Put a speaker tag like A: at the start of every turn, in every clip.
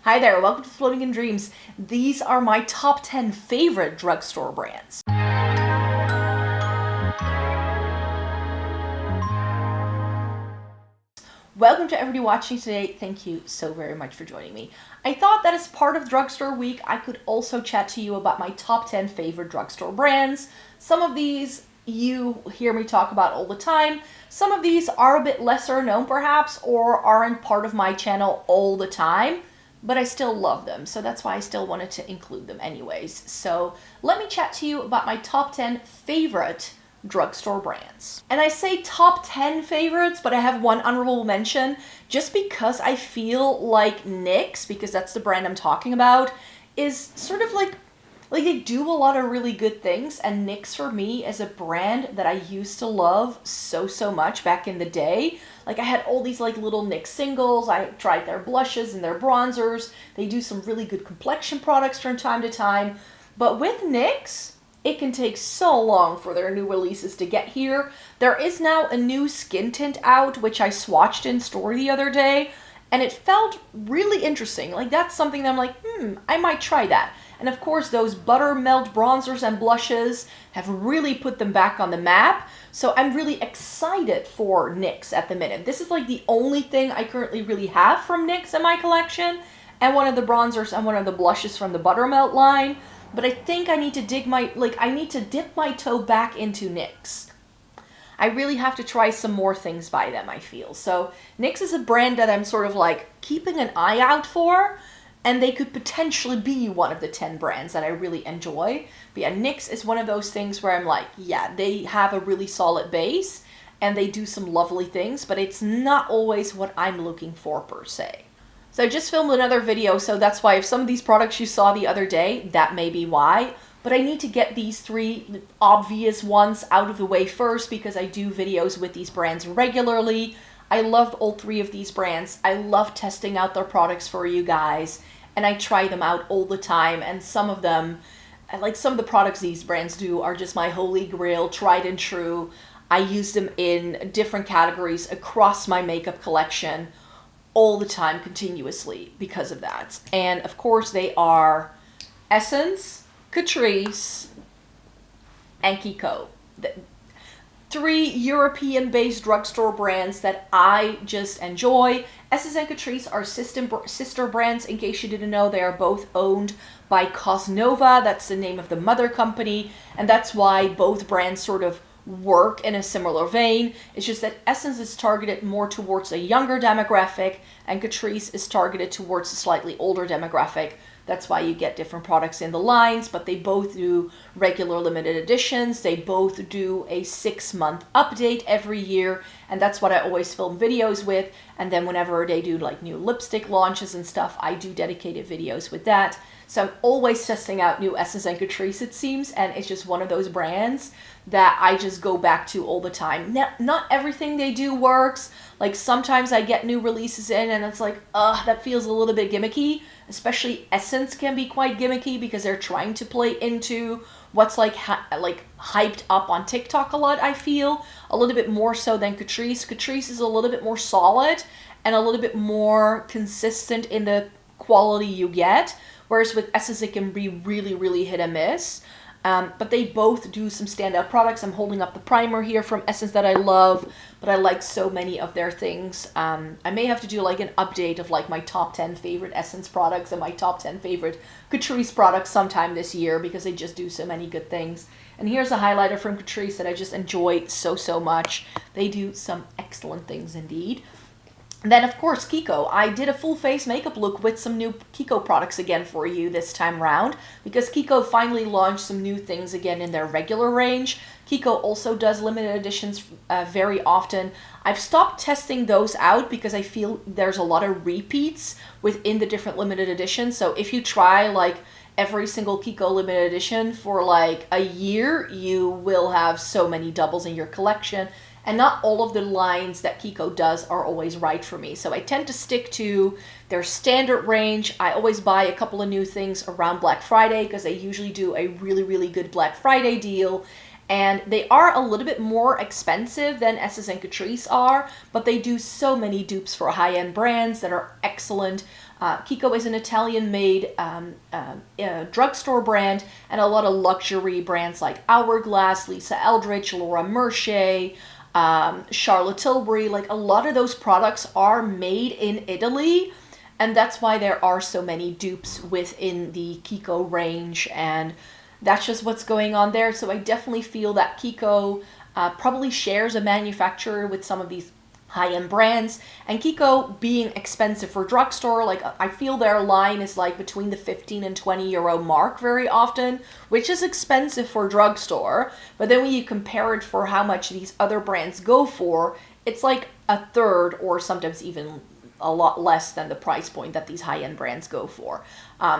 A: Hi there, welcome to Floating in Dreams. These are my top 10 favorite drugstore brands. Welcome to everybody watching today. Thank you so very much for joining me. I thought that as part of Drugstore Week, I could also chat to you about my top 10 favorite drugstore brands. Some of these you hear me talk about all the time. Some of these are a bit lesser known perhaps, or aren't part of my channel all the time, but I still love them. So that's why I still wanted to include them anyways. So let me chat to you about my top 10 favorite drugstore brands. And I say top 10 favorites, but I have one honorable mention just because I feel like NYX, because that's the brand I'm talking about, is sort of like they do a lot of really good things, and NYX for me is a brand that I used to love so much back in the day. Like I had all these like little NYX singles, I tried their blushes and their bronzers. They do some really good complexion products from time to time, but with NYX, it can take so long for their new releases to get here. There is now a new skin tint out, which I swatched in store the other day, and it felt really interesting. Like that's something that I'm like, I might try that. And of course, those buttermelt bronzers and blushes have really put them back on the map. So I'm really excited for NYX at the minute. This is like the only thing I currently really have from NYX in my collection, and one of the bronzers and one of the blushes from the buttermelt line. But I think I need to dip my toe back into NYX. I really have to try some more things by them, I feel. So NYX is a brand that I'm sort of like keeping an eye out for, and they could potentially be one of the 10 brands that I really enjoy. But yeah, NYX is one of those things where I'm like, yeah, they have a really solid base and they do some lovely things, but it's not always what I'm looking for per se. So I just filmed another video, so that's why if some of these products you saw the other day, that may be why. But I need to get these three obvious ones out of the way first because I do videos with these brands regularly. I love all three of these brands. I love testing out their products for you guys, and I try them out all the time. And some of them, like some of the products these brands do, are just my holy grail, tried and true. I use them in different categories across my makeup collection all the time, continuously, because of that. And of course they are Essence, Catrice, and Kiko. Three European-based drugstore brands that I just enjoy. Essence and Catrice are sister brands. In case you didn't know, they are both owned by Cosnova. That's the name of the mother company, and that's why both brands sort of work in a similar vein. It's just that Essence is targeted more towards a younger demographic, and Catrice is targeted towards a slightly older demographic. That's why you get different products in the lines, but they both do regular limited editions. They both do a 6-month update every year, and that's what I always film videos with. And then whenever they do like new lipstick launches and stuff, I do dedicated videos with that. So I'm always testing out new Essence and Catrice, it seems, and it's just one of those brands that I just go back to all the time. Now, not everything they do works. Like sometimes I get new releases in and it's like, that feels a little bit gimmicky. Especially Essence can be quite gimmicky because they're trying to play into what's like hyped up on TikTok a lot, I feel. A little bit more so than Catrice. Catrice is a little bit more solid and a little bit more consistent in the quality you get. Whereas with Essence, it can be really hit and miss. But they both do some standout products. I'm holding up the primer here from Essence that I love, but I like so many of their things. I may have to do like an update of like my top 10 favorite Essence products and my top 10 favorite Catrice products sometime this year because they just do so many good things. And here's a highlighter from Catrice that I just enjoy so much. They do some excellent things indeed. Then, of course, Kiko. I did a full face makeup look with some new Kiko products again for you this time round because Kiko finally launched some new things again in their regular range. Kiko also does limited editions very often. I've stopped testing those out because I feel there's a lot of repeats within the different limited editions. So if you try like every single Kiko limited edition for like a year, you will have so many doubles in your collection. And not all of the lines that Kiko does are always right for me. So I tend to stick to their standard range. I always buy a couple of new things around Black Friday because they usually do a really good Black Friday deal. And they are a little bit more expensive than Essence and Catrice are, but they do so many dupes for high-end brands that are excellent. Kiko is an Italian-made drugstore brand, and a lot of luxury brands like Hourglass, Lisa Eldridge, Laura Mercier, Charlotte Tilbury, like a lot of those products are made in Italy, and that's why there are so many dupes within the Kiko range, and that's just what's going on there. So I definitely feel that Kiko probably shares a manufacturer with some of these high-end brands, and Kiko being expensive for drugstore, like I feel their line is like between the 15 and 20 euro mark very often, which is expensive for drugstore. But then when you compare it for how much these other brands go for, it's like a third or sometimes even a lot less than the price point that these high-end brands go for.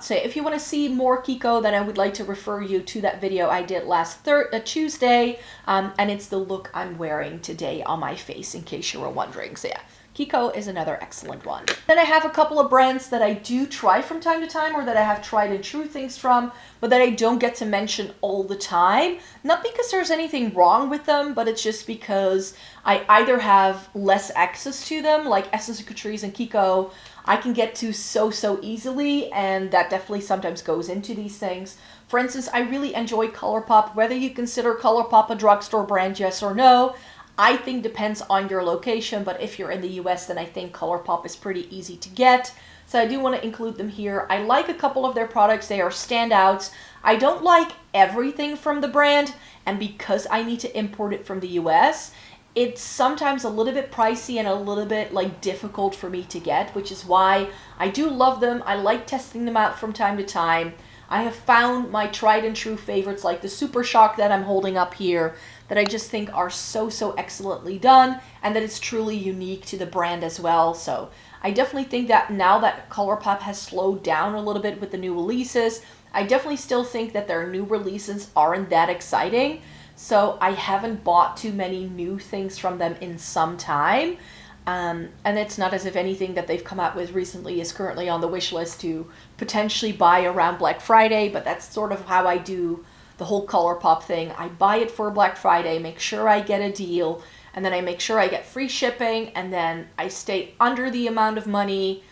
A: So if you want to see more Kiko, then I would like to refer you to that video I did last Tuesday, and it's the look I'm wearing today on my face, in case you were wondering. So yeah, Kiko is another excellent one. Then I have a couple of brands that I do try from time to time, or that I have tried and true things from, but that I don't get to mention all the time. Not because there's anything wrong with them, but it's just because I either have less access to them, like Essence and Catrice and Kiko, I can get to so easily, and that definitely sometimes goes into these things. For instance, I really enjoy ColourPop. Whether you consider ColourPop a drugstore brand, yes or no, I think depends on your location, but if you're in the US, then I think ColourPop is pretty easy to get. So I do want to include them here. I like a couple of their products. They are standouts. I don't like everything from the brand, and because I need to import it from the US, it's sometimes a little bit pricey and a little bit like difficult for me to get, which is why I do love them. I like testing them out from time to time. I have found my tried and true favorites like the Super Shock that I'm holding up here that I just think are so excellently done, and that it's truly unique to the brand as well. So I definitely think that now that ColourPop has slowed down a little bit with the new releases, I definitely still think that their new releases aren't that exciting. So I haven't bought too many new things from them in some time. And it's not as if anything that they've come out with recently is currently on the wish list to potentially buy around Black Friday, but that's sort of how I do the whole ColourPop thing. I buy it for Black Friday, make sure I get a deal, and then I make sure I get free shipping, and then I stay under the amount of money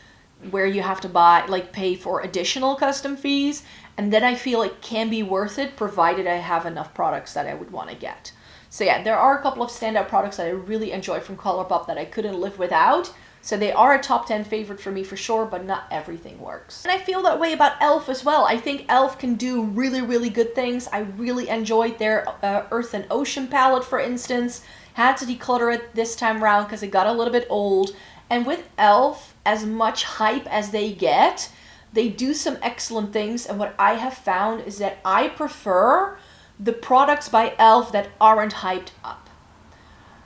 A: where you have to buy, like pay for additional custom fees, and then I feel it can be worth it provided I have enough products that I would want to get. So yeah, there are a couple of standout products that I really enjoy from ColourPop that I couldn't live without. So they are a top 10 favorite for me for sure, but not everything works. And I feel that way about e.l.f. as well. I think e.l.f. can do really good things. I really enjoyed their Earth and Ocean palette, for instance. Had to declutter it this time around because it got a little bit old. And with e.l.f., as much hype as they get, they do some excellent things. And what I have found is that I prefer the products by e.l.f. that aren't hyped up.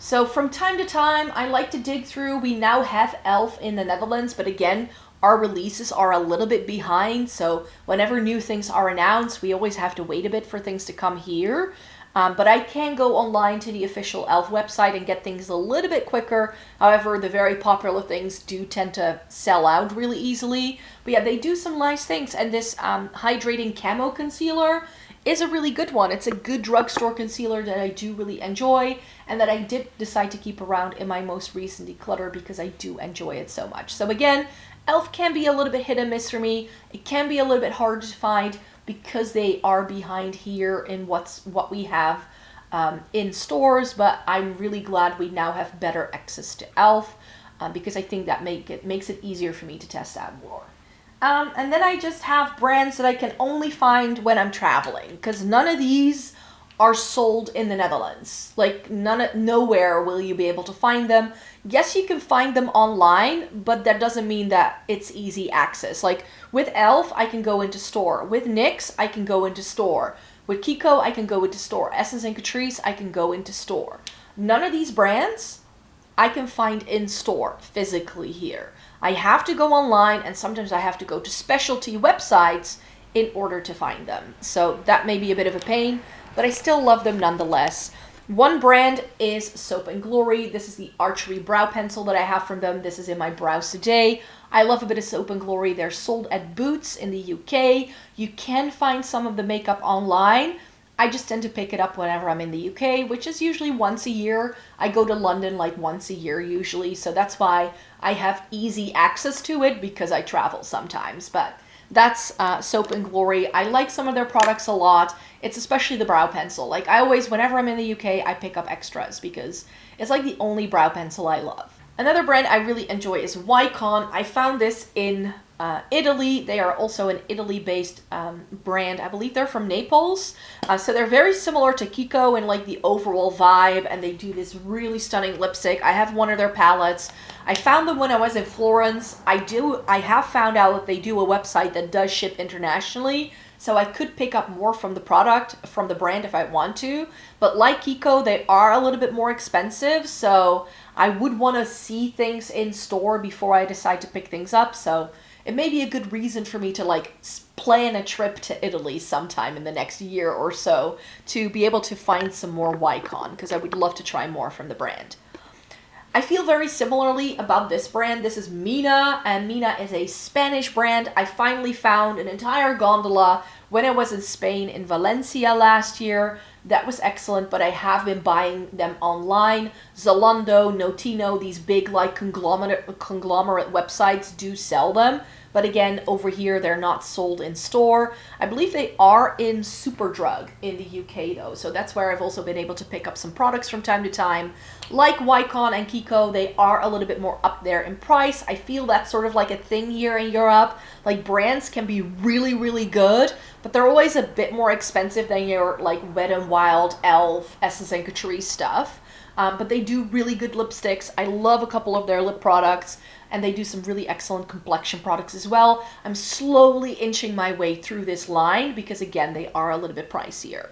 A: So from time to time, I like to dig through. We now have e.l.f. in the Netherlands, but again, our releases are a little bit behind. So whenever new things are announced, we always have to wait a bit for things to come here. But I can go online to the official e.l.f. website and get things a little bit quicker. However, the very popular things do tend to sell out really easily. But yeah, they do some nice things. And this hydrating camo concealer is a really good one. It's a good drugstore concealer that I do really enjoy, and that I did decide to keep around in my most recent declutter because I do enjoy it so much. So again, e.l.f. can be a little bit hit and miss for me. It can be a little bit hard to find because they are behind here in what we have in stores, but I'm really glad we now have better access to e.l.f. Because I think that makes it easier for me to test out more. And then I just have brands that I can only find when I'm traveling, because none of these are sold in the Netherlands. Like nowhere will you be able to find them. Yes, you can find them online, but that doesn't mean that it's easy access. Like with e.l.f., I can go into store. With NYX, I can go into store. With Kiko, I can go into store. Essence and Catrice, I can go into store. None of these brands I can find in store physically here. I have to go online, and sometimes I have to go to specialty websites in order to find them. So that may be a bit of a pain, but I still love them nonetheless. One brand is Soap & Glory. This is the Archery Brow Pencil that I have from them. This is in my brows today. I love a bit of Soap & Glory. They're sold at Boots in the UK. You can find some of the makeup online. I just tend to pick it up whenever I'm in the UK, which is usually once a year. I go to London like once a year usually, so that's why I have easy access to it, because I travel sometimes. But that's Soap and Glory. I like some of their products a lot. It's especially the brow pencil. Like I always, whenever I'm in the UK, I pick up extras because it's like the only brow pencil I love. Another brand I really enjoy is Wycon. I found this in Italy. They are also an Italy-based brand. I believe they're from Naples. So they're very similar to Kiko in like the overall vibe, and they do this really stunning lipstick. I have one of their palettes. I found them when I was in Florence. I have found out that they do a website that does ship internationally, so I could pick up more from the product, from the brand if I want to. But like Kiko, they are a little bit more expensive, so I would want to see things in store before I decide to pick things up. So it may be a good reason for me to like plan a trip to Italy sometime in the next year or so to be able to find some more Wycon, because I would love to try more from the brand. I feel very similarly about this brand. This is Mina, and Mina is a Spanish brand. I finally found an entire gondola when I was in Spain, in Valencia last year. That was excellent, but I have been buying them online. Zalando, Notino, these big like conglomerate websites do sell them. But again, over here, they're not sold in store. I believe they are in Superdrug in the UK though. So that's where I've also been able to pick up some products from time to time. Like Wycon and Kiko, they are a little bit more up there in price. I feel that's sort of like a thing here in Europe. Like brands can be really, really good, but they're always a bit more expensive than your like Wet n Wild, Elf, Essence and Catrice stuff. But they do really good lipsticks. I love a couple of their lip products, and they do some really excellent complexion products as well. I'm slowly inching my way through this line because again, they are a little bit pricier.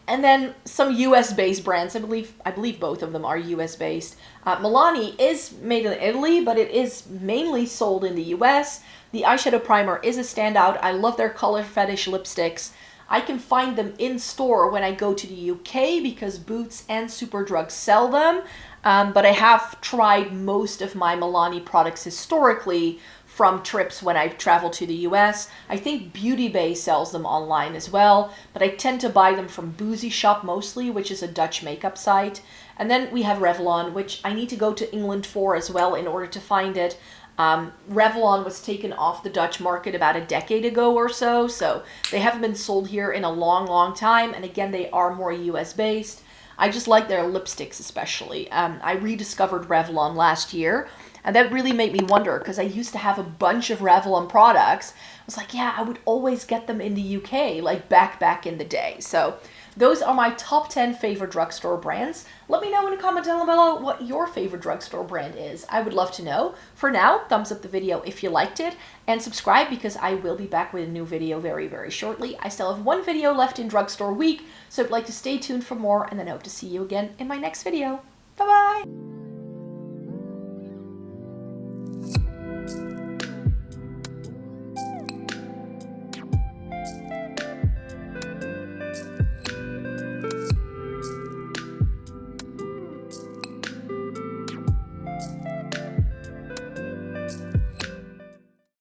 A: And then some US-based brands. I believe both of them are US-based. Milani is made in Italy, but it is mainly sold in the US. The eyeshadow primer is a standout. I love their Color Fetish lipsticks. I can find them in store when I go to the UK because Boots and Superdrug sell them. But I have tried most of my Milani products historically from trips when I've traveled to the US. I think Beauty Bay sells them online as well, but I tend to buy them from Boozy Shop mostly, which is a Dutch makeup site. And then we have Revlon, which I need to go to England for as well in order to find it. Revlon was taken off the Dutch market about a decade ago or so, so they haven't been sold here in a long, long time. And again, they are more US based. I just like their lipsticks especially. I rediscovered Revlon last year, and that really made me wonder because I used to have a bunch of Revlon products. I was like, yeah, I would always get them in the UK, like back in the day. So those are my top 10 favorite drugstore brands. Let me know in a comment down below what your favorite drugstore brand is. I would love to know. For now, thumbs up the video if you liked it, and subscribe because I will be back with a new video very, very shortly. I still have one video left in Drugstore Week, so I'd like to stay tuned for more, and then I hope to see you again in my next video. Bye-bye!